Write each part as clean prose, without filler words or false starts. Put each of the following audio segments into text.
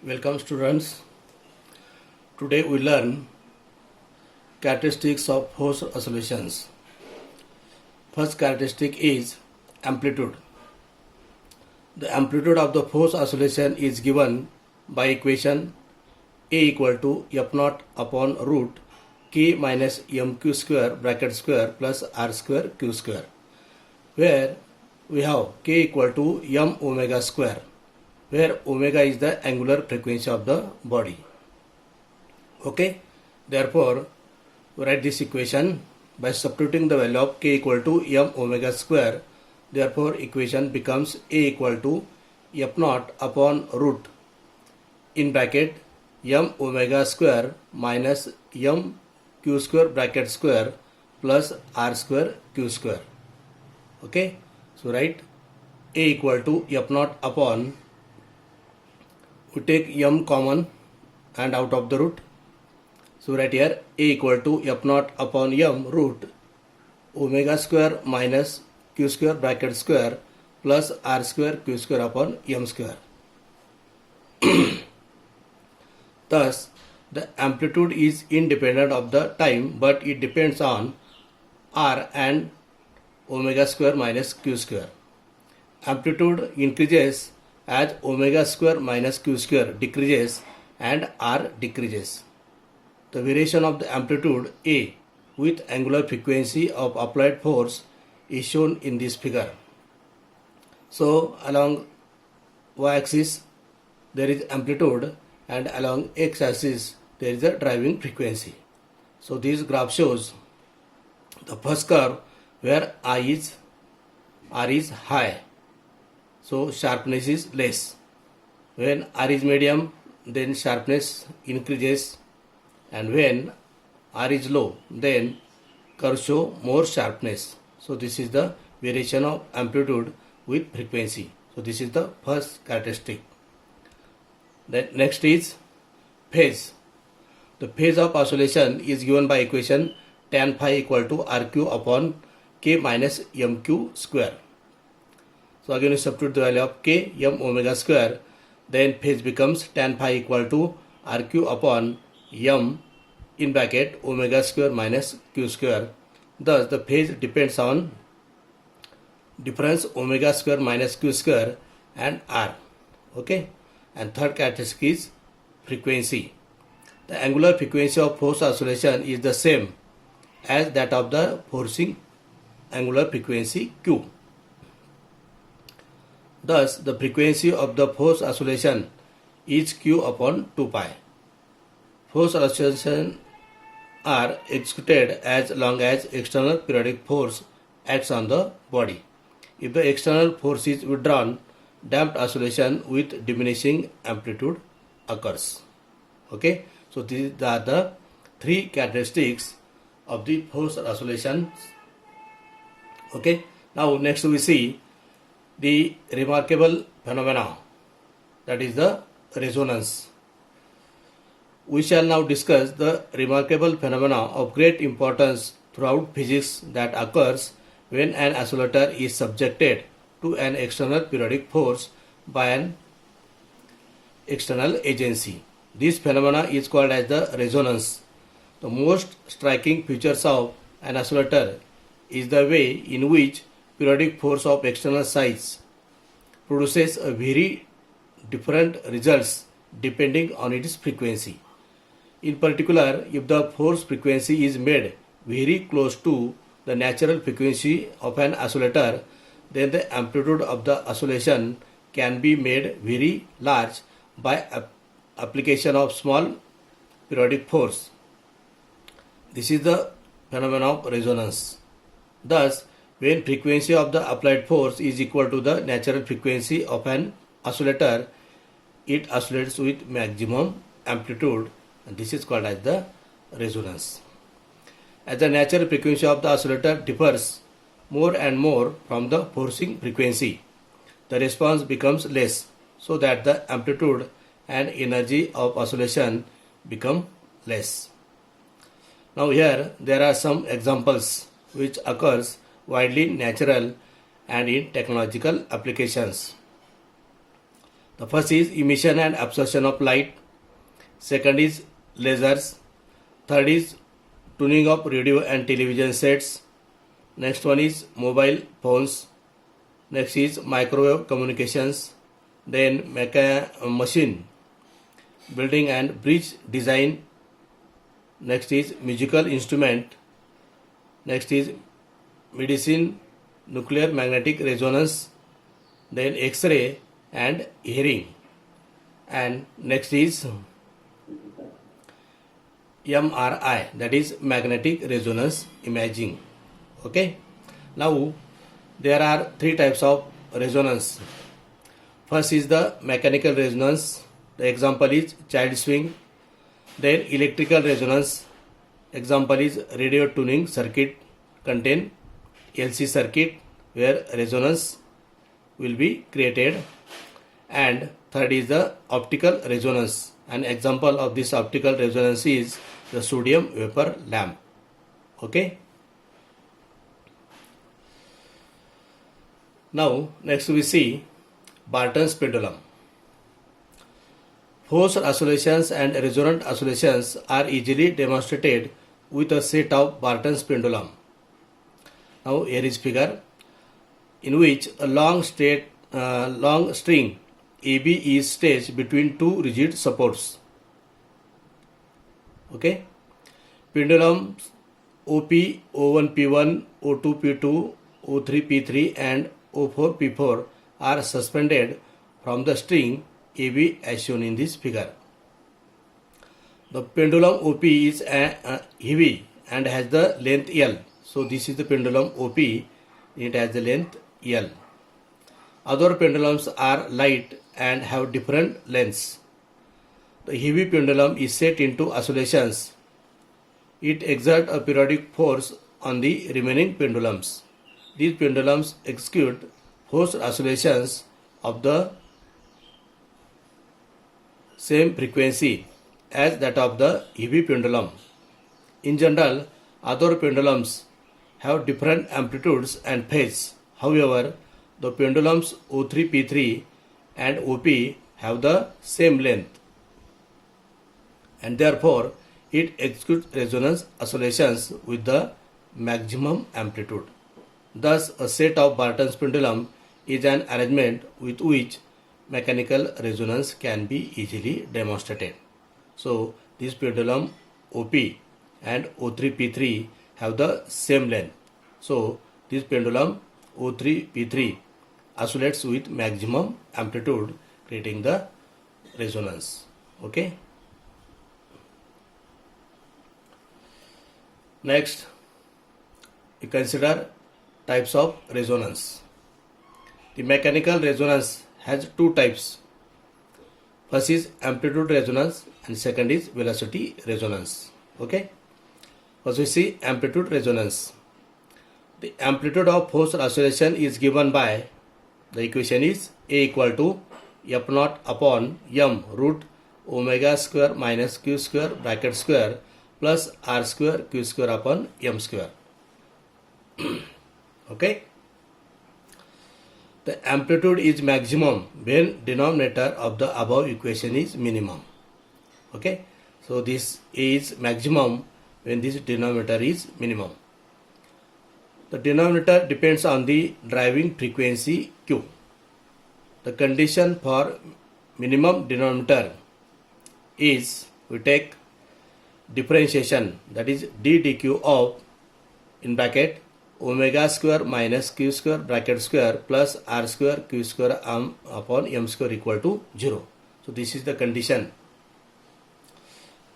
Welcome students. Today we learn characteristics of force oscillations. First characteristic is amplitude. The amplitude of the force oscillation is given by equation A equal to F naught upon root K minus mq square bracket square plus r square q square, where we have K equal to m omega square, where omega is the angular frequency of the body. Okay, therefore we write this equation by substituting the value of K equal to m omega square. Therefore equation becomes A equal to F naught upon root in bracket m omega square minus m q square bracket square plus r square q square. Okay, so write A equal to F naught upon, we take m common and out of the root, so right here A equal to F naught upon m root omega square minus q square bracket square plus r square q square upon m square. Thus the amplitude is independent of the time, but it depends on r and omega square minus q square. Amplitude increases as omega square minus q square decreases and r decreases. The variation of the amplitude A with angular frequency of applied force is shown in this figure. So along y-axis there is amplitude and along x-axis there is a driving frequency. So this graph shows the first curve where r is high, so sharpness is less. When r is medium, then sharpness increases, and when r is low, then curve show more sharpness. So this is the variation of amplitude with frequency. So this is the first characteristic. Then next is phase. The phase of oscillation is given by equation tan phi equal to rq upon k minus mq square. So again we substitute the value of k m omega square, then phase becomes tan phi equal to rq upon m in bracket omega square minus q square. Thus the phase depends on difference omega square minus q square and r. Okay, and third characteristic is frequency. The angular frequency of force oscillation is the same as that of the forcing angular frequency q. Thus the frequency of the force oscillation is q upon 2 pi. Force oscillations are executed as long as external periodic force acts on the body. If the external force is withdrawn, damped oscillation with diminishing amplitude occurs. Okay, so these are the three characteristics of the force oscillations. Okay, now next we see the remarkable phenomena, that is the resonance. We shall now discuss the remarkable phenomena of great importance throughout physics that occurs when an oscillator is subjected to an external periodic force by an external agency. This phenomena is called as the resonance. The most striking features of an oscillator is the way in which periodic force of external size produces a very different results depending on its frequency. In particular, if the force frequency is made very close to the natural frequency of an oscillator, then the amplitude of the oscillation can be made very large by application of small periodic force. This is the phenomenon of resonance. Thus, when frequency of the applied force is equal to the natural frequency of an oscillator, it oscillates with maximum amplitude, and this is called as the resonance. As the natural frequency of the oscillator differs more and more from the forcing frequency, the response becomes less, so that the amplitude and energy of oscillation become less. Now here there are some examples which occurs widely in natural and in technological applications. The first is emission and absorption of light. Second is lasers. Third is tuning of radio and television sets. Next one is mobile phones. Next is microwave communications. Then machine building and bridge design. Next is musical instrument. Next is medicine, nuclear magnetic resonance. Then X-ray and hearing. And next is MRI, that is magnetic resonance imaging. Okay. Now there are three types of resonance. First is the mechanical resonance. The example is child swing. Then electrical resonance. Example is radio tuning circuit contain LC circuit where resonance will be created. And third is the optical resonance. An example of this optical resonance is the sodium vapor lamp. Okay. Now next we see Barton's pendulum. Forced oscillations and resonant oscillations are easily demonstrated with a set of Barton's pendulum. Now here is figure in which a long string AB is staged between two rigid supports. Okay. Pendulums OP, O1 P1, O2 P2, O3 P3 and O4 P4 are suspended from the string AB as shown in this figure. The pendulum OP is heavy and has the length L. So this is the pendulum OP. It has the length L. Other pendulums are light and have different lengths. The heavy pendulum is set into oscillations. It exerts a periodic force on the remaining pendulums. These pendulums execute forced oscillations of the same frequency as that of the heavy pendulum. In general, other pendulums have different amplitudes and phase. However, the pendulums O3 P3 and OP have the same length, and therefore it executes resonance oscillations with the maximum amplitude. Thus, a set of Barton's pendulum is an arrangement with which mechanical resonance can be easily demonstrated. So, this pendulum OP and O3 P3 have the same length. So, this pendulum O3 P3 oscillates with maximum amplitude, creating the resonance. Okay. Next, we consider types of resonance. The mechanical resonance has two types. First is amplitude resonance and second is velocity resonance. Okay. First we see amplitude resonance. The amplitude of forced oscillation is given by the equation is A equal to F naught upon M root omega square minus Q square bracket square plus R square Q square upon M square. Okay. The amplitude is maximum when denominator of the above equation is minimum. Okay. So this is maximum when this denominator is minimum. The denominator depends on the driving frequency Q. The condition for minimum denominator is we take differentiation, that is d dq of in bracket omega square minus Q square bracket square plus R square Q square upon M square equal to 0. So this is the condition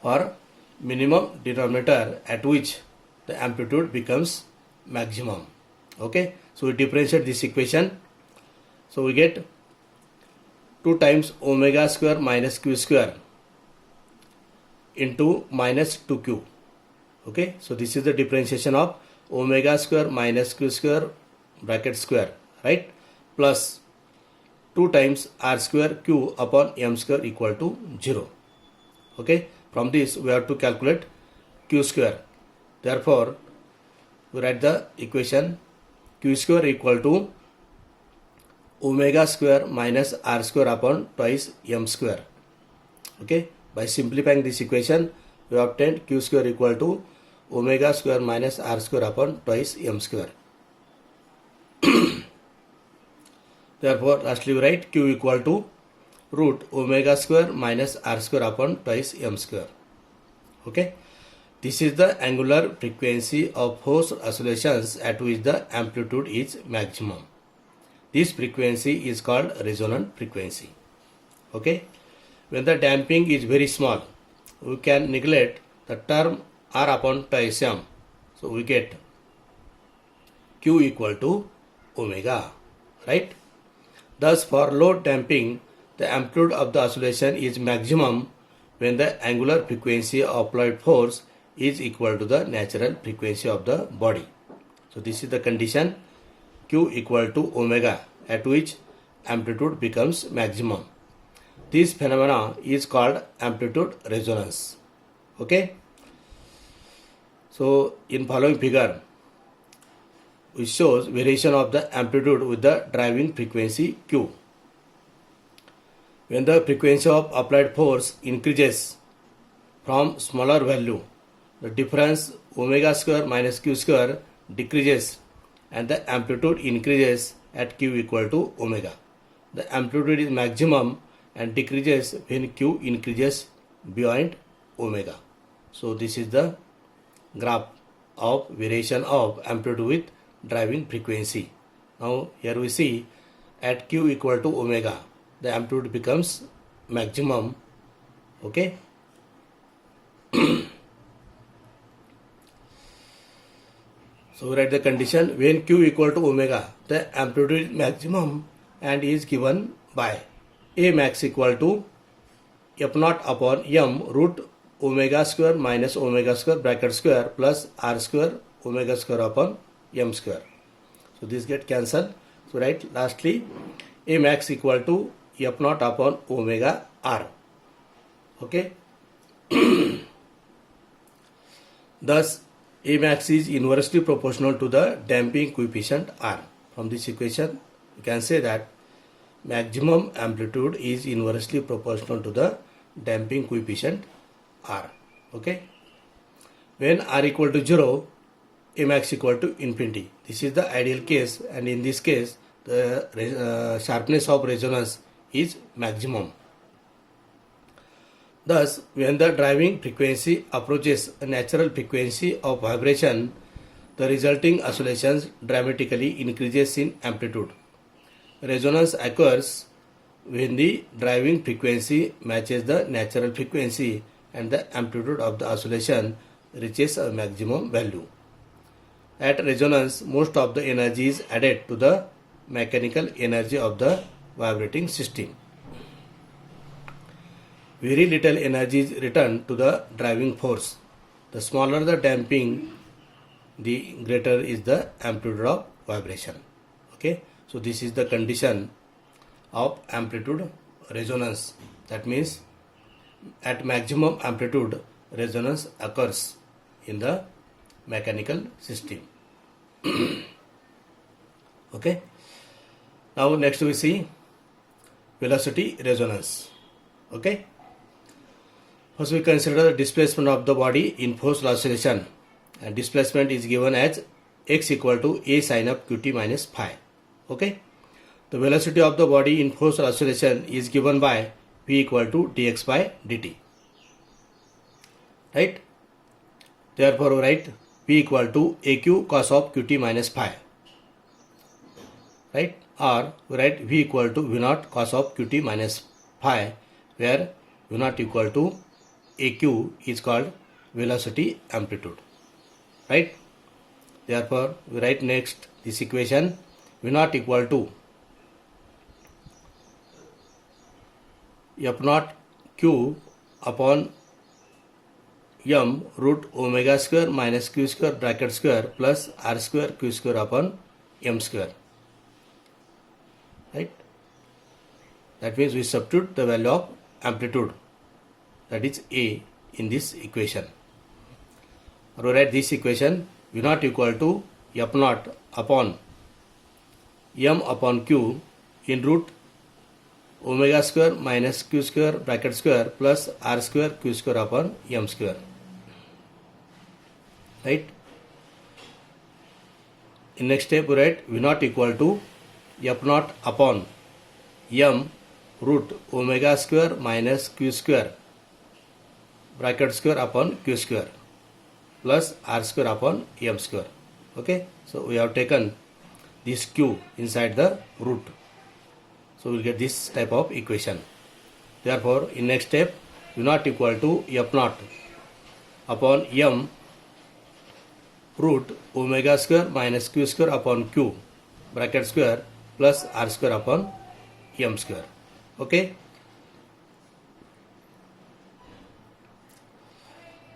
for minimum denominator at which the amplitude becomes maximum. Okay. So we differentiate this equation. So we get 2 times omega square minus Q square into minus 2Q. Okay. So this is the differentiation of omega square minus Q square bracket square, right, plus 2 times R square Q upon M square equal to 0. Okay. From this we have to calculate Q square. Therefore, we write the equation Q square equal to omega square minus r square upon twice m square. Okay, by simplifying this equation, we obtained q square equal to omega square minus r square upon twice m square. Therefore, lastly we write q equal to root omega square minus r square upon twice m square. Okay, this is the angular frequency of force oscillations at which the amplitude is maximum. This frequency is called resonant frequency. Okay, when the damping is very small, we can neglect the term r upon twice m. So we get q equal to omega, right? Thus, for low damping, the amplitude of the oscillation is maximum when the angular frequency of applied force is equal to the natural frequency of the body. So this is the condition, q equal to omega, at which amplitude becomes maximum. This phenomena is called amplitude resonance. Okay. So in following figure, which shows variation of the amplitude with the driving frequency q. When the frequency of applied force increases from smaller value, the difference omega square minus q square decreases and the amplitude increases at q equal to omega. The amplitude is maximum and decreases when q increases beyond omega. So this is the graph of variation of amplitude with driving frequency. Now here we see at q equal to omega, the amplitude becomes maximum. Okay. So we write the condition, when q equal to omega, the amplitude is maximum and is given by A max equal to f naught upon m root omega square minus omega square bracket square plus r square omega square upon m square. So this get cancelled. So write lastly A max equal to f naught upon omega r. Okay. Thus A max is inversely proportional to the damping coefficient r. From this equation you can say that maximum amplitude is inversely proportional to the damping coefficient r. Okay. When r equal to 0, A max equal to infinity. This is the ideal case, and in this case the sharpness of resonance is maximum. Thus, when the driving frequency approaches a natural frequency of vibration, the resulting oscillations dramatically increases in amplitude. Resonance occurs when the driving frequency matches the natural frequency and the amplitude of the oscillation reaches a maximum value. At resonance, most of the energy is added to the mechanical energy of the vibrating system. Very little energy is returned to the driving force. The smaller the damping, the greater is the amplitude of vibration. Okay, so this is the condition of amplitude resonance. That means at maximum amplitude, resonance occurs in the mechanical system. Okay. Now next we see velocity resonance. Okay. First we consider the displacement of the body in forced oscillation, and displacement is given as x equal to a sin of qt minus phi. Okay. The velocity of the body in forced oscillation is given by v equal to dx by dt. Right. Therefore we write v equal to aq cos of qt minus phi. Right. Or we write v equal to v naught cos of qt minus phi, where v naught equal to aq is called velocity amplitude. Right. Therefore we write next this equation, v naught equal to f naught q upon m root omega square minus q square bracket square plus r square q square upon m square. Right. That means we substitute the value of amplitude, that is a, in this equation. Or we write this equation, v naught equal to f naught upon m upon q in root omega square minus q square bracket square plus r square q square upon m square. Right? In next step we write v naught equal to f naught upon m root omega square minus q square bracket square upon q square plus r square upon m square. Okay, so we have taken this q inside the root, so we'll get this type of equation. Therefore, in next step v naught equal to f naught upon m root omega square minus q square upon q bracket square plus r square upon m square. Okay.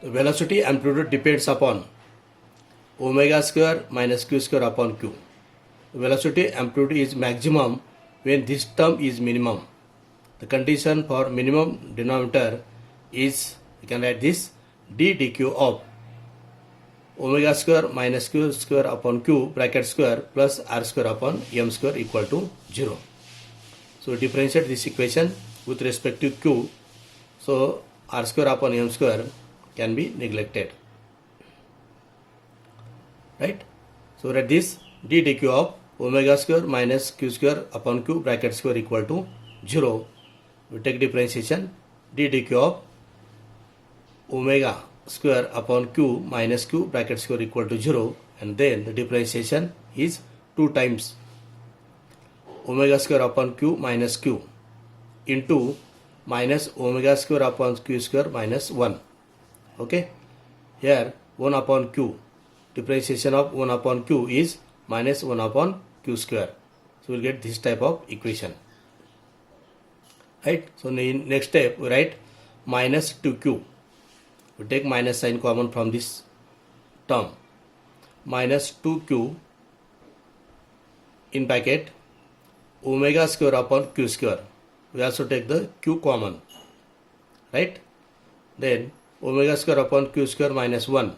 The velocity amplitude depends upon omega square minus q square upon q. The velocity amplitude is maximum when this term is minimum. The condition for minimum denominator is, we can write this, d dq of omega square minus q square upon q bracket square plus r square upon m square equal to 0. So differentiate this equation with respect to q, so r square upon m square can be neglected. Right? So write this d dq of omega square minus q square upon q bracket square equal to 0. We take differentiation d dq of omega square upon q minus q bracket square equal to 0, and then the differentiation is 2 times omega square upon q minus q into minus omega square upon q square minus 1. Okay, here 1 upon q, differentiation of 1 upon q is minus 1 upon q square, so we'll get this type of equation. Right, so in next step we write minus 2q. We take minus sign common from this term, minus 2q in bracket omega square upon q square. We also take the q common, right? Then omega square upon q square minus 1,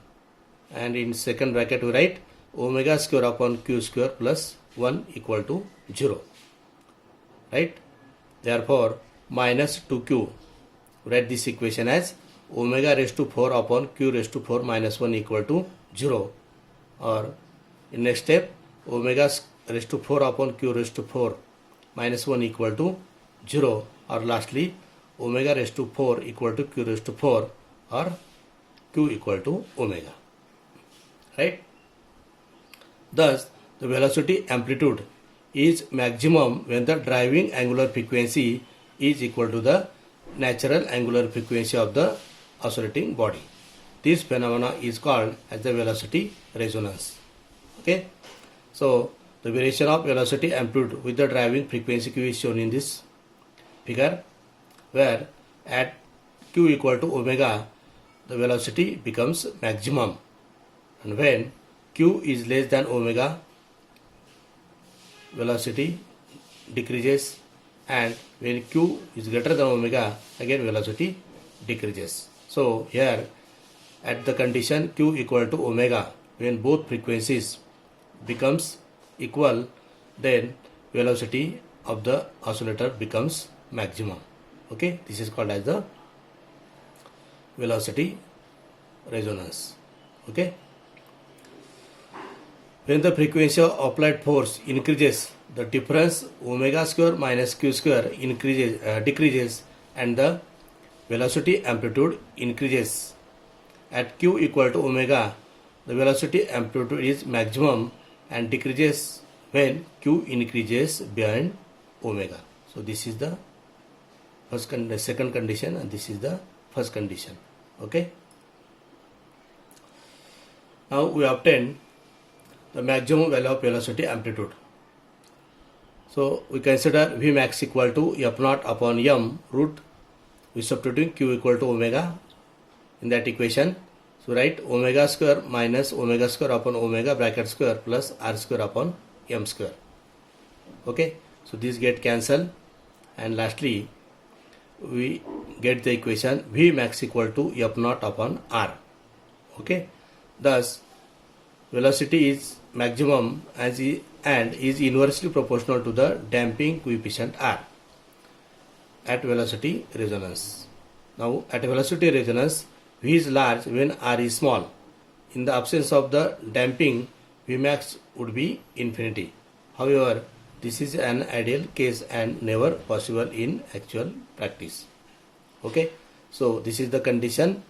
and in second bracket we write omega square upon q square plus 1 equal to 0. Right? Therefore, minus 2q, write this equation as omega raised to 4 upon q raised to 4 minus 1 equal to 0, or in next step omega raised to 4 upon q raised to 4 minus 1 equal to 0, or lastly omega raised to 4 equal to q raised to 4 or q equal to omega. Right? Thus, the velocity amplitude is maximum when the driving angular frequency is equal to the natural angular frequency of the oscillating body. This phenomena is called as the velocity resonance. Okay, so the variation of velocity amplitude with the driving frequency q is shown in this figure, where at q equal to omega the velocity becomes maximum, and when q is less than omega velocity decreases, and when q is greater than omega again velocity decreases. So here at the condition q equal to omega, when both frequencies becomes equal, then velocity of the oscillator becomes maximum. Okay, this is called as the velocity resonance. Okay, when the frequency of applied force increases, the difference omega square minus q square decreases, and the velocity amplitude increases. At q equal to omega, the velocity amplitude is maximum and decreases when q increases beyond omega. So this is the second condition, and this is the first condition. Okay. Now we obtain the maximum value of velocity amplitude. So we consider V max equal to f naught upon m root, we substituting q equal to omega in that equation. So write omega square minus omega square upon omega bracket square plus r square upon m square. Okay, so these get cancelled, and lastly we get the equation V max equal to f naught upon r. Okay, thus velocity is maximum as and is inversely proportional to the damping coefficient R at velocity resonance. Now at velocity resonance, V is large when R is small. In the absence of the damping, Vmax would be infinity. However, this is an ideal case and never possible in actual practice. Okay, so this is the condition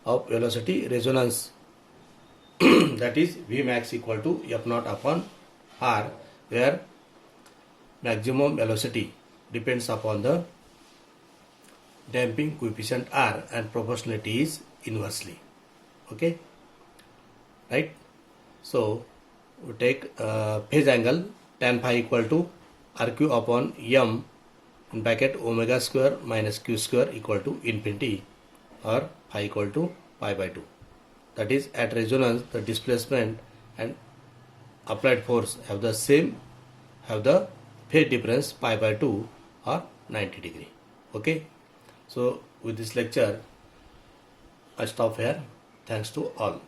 of velocity resonance, that is Vmax equal to F naught upon R, where maximum velocity depends upon the damping coefficient R and proportionality is inversely. Okay, right? So we take phase angle tan phi equal to RQ upon M in bracket omega square minus Q square equal to infinity, or phi equal to pi by 2. That is, at resonance the displacement and applied force have the phase difference pi by 2 or 90 degree. Okay, so with this lecture I stop here. Thanks to all.